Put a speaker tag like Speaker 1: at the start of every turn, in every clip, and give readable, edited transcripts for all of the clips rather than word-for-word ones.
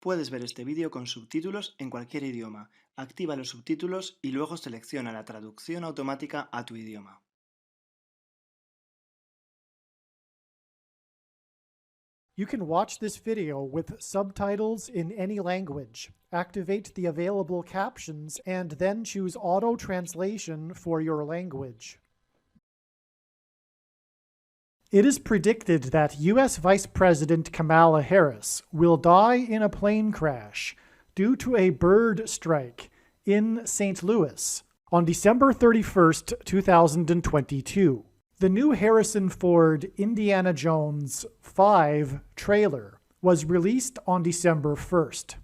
Speaker 1: Puedes ver este vídeo con subtítulos en cualquier idioma. Activa los subtítulos y luego selecciona la traducción automática a tu idioma.
Speaker 2: You can watch this video with subtitles in any language. Activate the available captions and then choose Auto Translation for your language. It is predicted that U.S. Vice President Kamala Harris will die in a plane crash due to a bird strike in St. Louis on December 31st, 2022. The new Harrison Ford Indiana Jones 5 trailer was released on December 1st.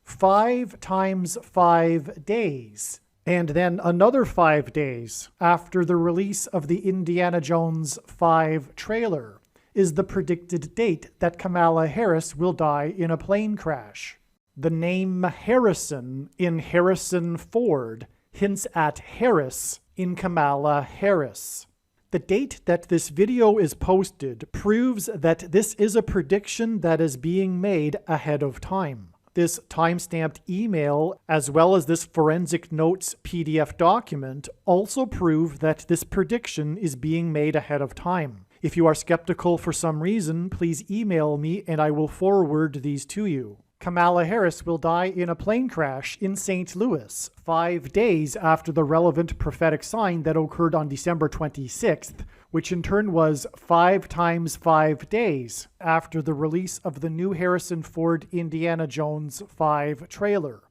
Speaker 2: 5 times 5 days, and then another 5 days after the release of the Indiana Jones 5 trailer is the predicted date that Kamala Harris will die in a plane crash. The name Harrison in Harrison Ford hints at Harris in Kamala Harris. The date that this video is posted proves that this is a prediction that is being made ahead of time. This timestamped email, as well as this forensic notes PDF document, also prove that this prediction is being made ahead of time. If you are skeptical for some reason, please email me and I will forward these to you. Kamala Harris will die in a plane crash in St. Louis 5 days after the relevant prophetic sign that occurred on December 26th, which in turn was 5 times 5 days after the release of the new Harrison Ford Indiana Jones 5 trailer.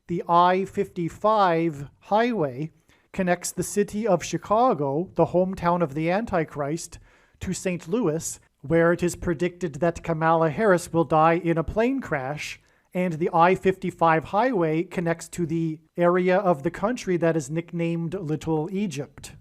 Speaker 2: The I-55 highway connects the city of Chicago, the hometown of the Antichrist, to St. Louis, where it is predicted that Kamala Harris will die in a plane crash, and the I-55 highway connects to the area of the country that is nicknamed Little Egypt,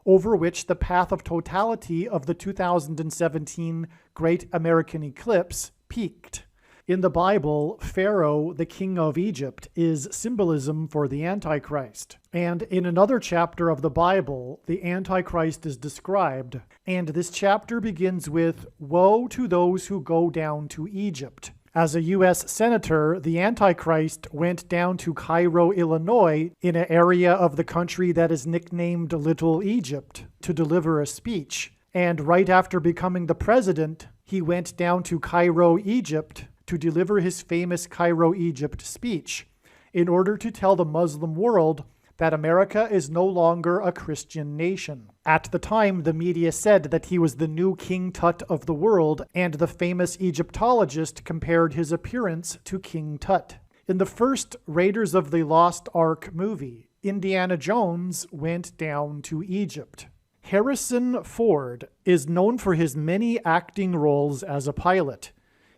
Speaker 2: over which the path of totality of the 2017 Great American Eclipse peaked. In the Bible, Pharaoh, the king of Egypt, is symbolism for the Antichrist. And in another chapter of the Bible, the Antichrist is described, and this chapter begins with, "Woe to those who go down to Egypt." As a U.S. senator, the Antichrist went down to Cairo, Illinois, in an area of the country that is nicknamed Little Egypt, to deliver a speech. And right after becoming the president, he went down to Cairo, Egypt, to deliver his famous Cairo, Egypt speech in order to tell the Muslim world that America is no longer a Christian nation. At the time, the media said that he was the new King Tut of the world, and the famous Egyptologist compared his appearance to King Tut. In the first Raiders of the Lost Ark movie, Indiana Jones went down to Egypt. Harrison Ford is known for his many acting roles as a pilot.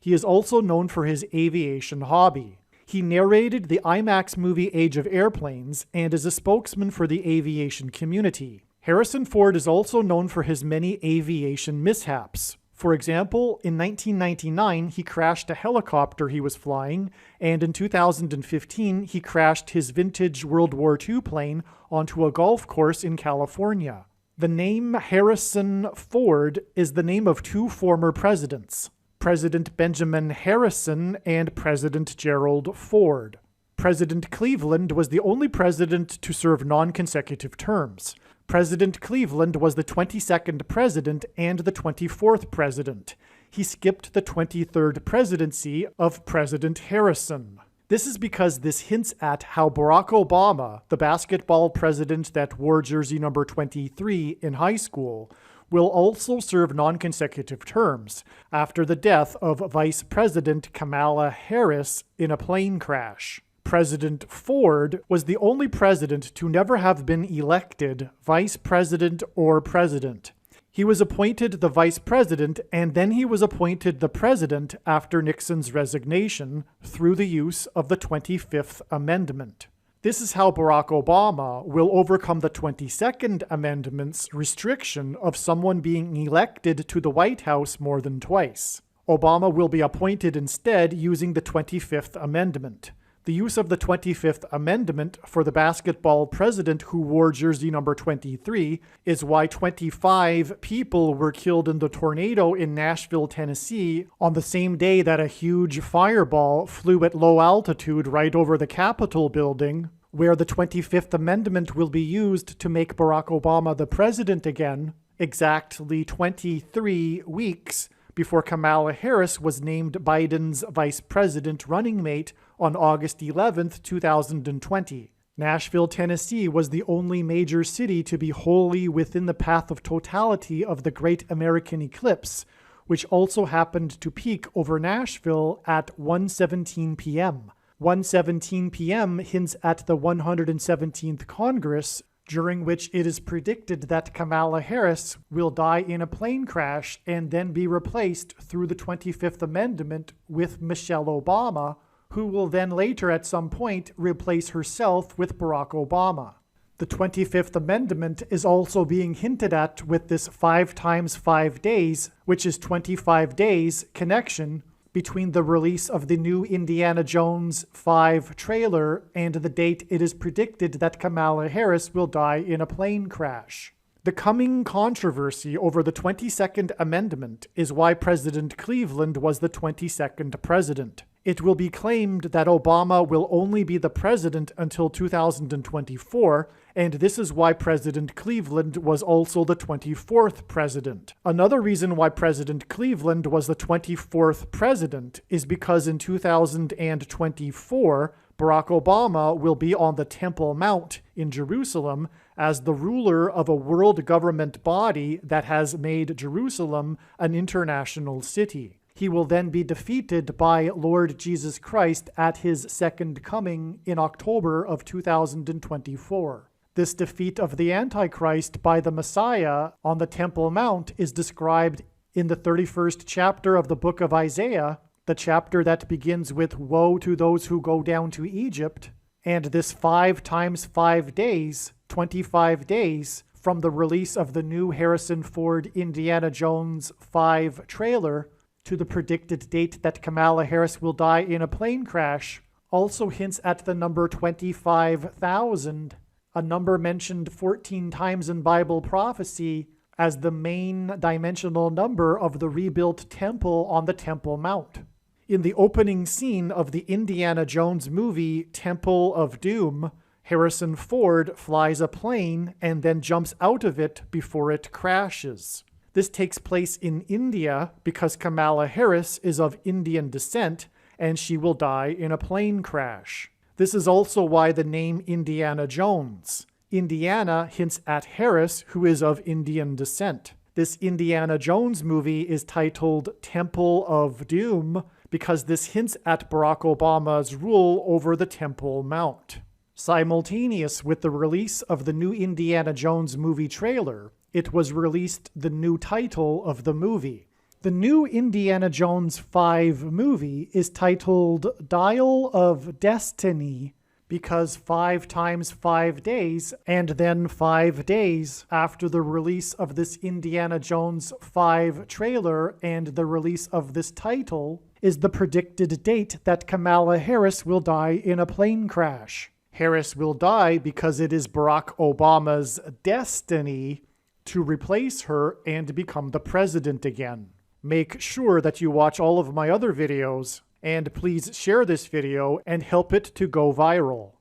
Speaker 2: He is also known for his aviation hobby. He narrated the IMAX movie Age of Airplanes and is a spokesman for the aviation community. Harrison Ford is also known for his many aviation mishaps. For example, in 1999, he crashed a helicopter he was flying, and in 2015, he crashed his vintage World War II plane onto a golf course in California. The name Harrison Ford is the name of 2 former presidents, President Benjamin Harrison and President Gerald Ford. President Cleveland was the only president to serve non-consecutive terms. President Cleveland was the 22nd president and the 24th president. He skipped the 23rd presidency of President Harrison. This is because this hints at how Barack Obama, the basketball president that wore jersey number 23 in high school, will also serve non-consecutive terms after the death of Vice President Kamala Harris in a plane crash. President Ford was the only president to never have been elected vice president or president. He was appointed the vice president, and then he was appointed the president after Nixon's resignation through the use of the 25th Amendment. This is how Barack Obama will overcome the 22nd Amendment's restriction of someone being elected to the White House more than twice. Obama will be appointed instead using the 25th Amendment. The use of the 25th Amendment for the basketball president who wore jersey number 23 is why 25 people were killed in the tornado in Nashville, Tennessee, on the same day that a huge fireball flew at low altitude right over the Capitol building, where the 25th Amendment will be used to make Barack Obama the president again, exactly 23 weeks before Kamala Harris was named Biden's vice president running mate on August 11, 2020. Nashville, Tennessee was the only major city to be wholly within the path of totality of the Great American Eclipse, which also happened to peak over Nashville at 1:17 p.m. 1:17 p.m. hints at the 117th Congress, during which it is predicted that Kamala Harris will die in a plane crash and then be replaced through the 25th Amendment with Michelle Obama, who will then later at some point replace herself with Barack Obama. The 25th Amendment is also being hinted at with this 5 times 5 days, which is 25 days, connection between the release of the new Indiana Jones 5 trailer and the date it is predicted that Kamala Harris will die in a plane crash. The coming controversy over the 22nd Amendment is why President Cleveland was the 22nd president. It will be claimed that Obama will only be the president until 2024, and this is why President Cleveland was also the 24th president. Another reason why President Cleveland was the 24th president is because in 2024, Barack Obama will be on the Temple Mount in Jerusalem as the ruler of a world government body that has made Jerusalem an international city. He will then be defeated by Lord Jesus Christ at his second coming in October of 2024. This defeat of the Antichrist by the Messiah on the Temple Mount is described in the 31st chapter of the book of Isaiah, the chapter that begins with "Woe to those who go down to Egypt," and this 5 times 5 days, 25 days, from the release of the new Harrison Ford Indiana Jones 5 trailer to the predicted date that Kamala Harris will die in a plane crash, also hints at the number 25,000, a number mentioned 14 times in Bible prophecy as the main dimensional number of the rebuilt temple on the Temple Mount. In the opening scene of the Indiana Jones movie Temple of Doom, Harrison Ford flies a plane and then jumps out of it before it crashes. This takes place in India because Kamala Harris is of Indian descent and she will die in a plane crash. This is also why the name Indiana Jones. Indiana hints at Harris, who is of Indian descent. This Indiana Jones movie is titled Temple of Doom because this hints at Barack Obama's rule over the Temple Mount. Simultaneous with the release of the new Indiana Jones movie trailer, it was released the new title of the movie. The new Indiana Jones 5 movie is titled Dial of Destiny because 5 times 5 days, and then 5 days after the release of this Indiana Jones 5 trailer and the release of this title, is the predicted date that Kamala Harris will die in a plane crash. Harris will die because it is Barack Obama's destiny to replace her and become the president again. Make sure that you watch all of my other videos, and please share this video and help it to go viral.